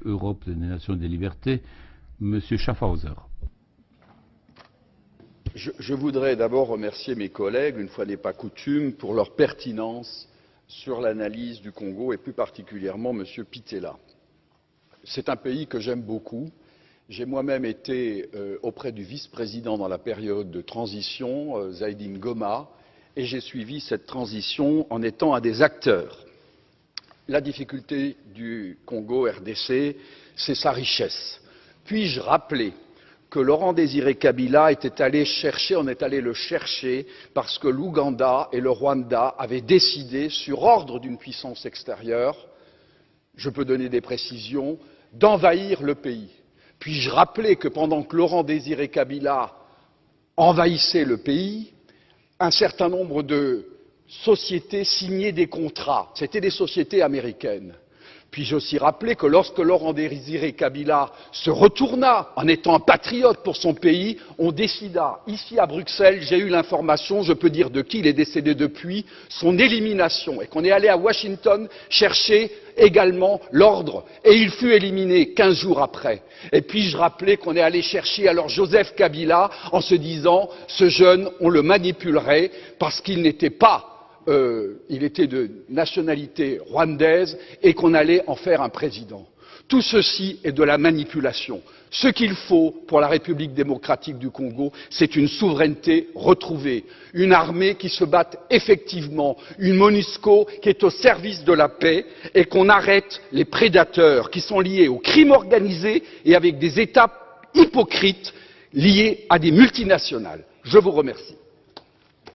Europe des Nations et des Libertés, M. Schaffhauser. Je voudrais d'abord remercier mes collègues, une fois n'est pas coutume, pour leur pertinence sur l'analyse du Congo et plus particulièrement M. Pittella. C'est un pays que j'aime beaucoup. J'ai moi-même été auprès du vice-président dans la période de transition, Zaïdine Goma, et j'ai suivi cette transition en étant un des acteurs. La difficulté du Congo RDC, c'est sa richesse. Puis-je rappeler que Laurent Désiré Kabila était allé chercher, on est allé le chercher parce que l'Ouganda et le Rwanda avaient décidé, sur ordre d'une puissance extérieure, je peux donner des précisions, d'envahir le pays. Puis-je rappeler que pendant que Laurent Désiré Kabila envahissait le pays, un certain nombre de sociétés signaient des contrats. C'étaient des sociétés américaines. Puis-je aussi rappeler que lorsque Laurent Désiré Kabila se retourna en étant un patriote pour son pays, on décida, ici à Bruxelles, j'ai eu l'information, je peux dire de qui, il est décédé depuis, son élimination, et qu'on est allé à Washington chercher également l'ordre, et il fut éliminé 15 jours après. Et puis-je rappeler qu'on est allé chercher alors Joseph Kabila en se disant, ce jeune, on le manipulerait parce qu'il n'était pas il était de nationalité rwandaise et qu'on allait en faire un président. Tout ceci est de la manipulation. Ce qu'il faut pour la République démocratique du Congo, c'est une souveraineté retrouvée, une armée qui se batte effectivement, une MONUSCO qui est au service de la paix et qu'on arrête les prédateurs qui sont liés au crime organisé et avec des États hypocrites liés à des multinationales. Je vous remercie.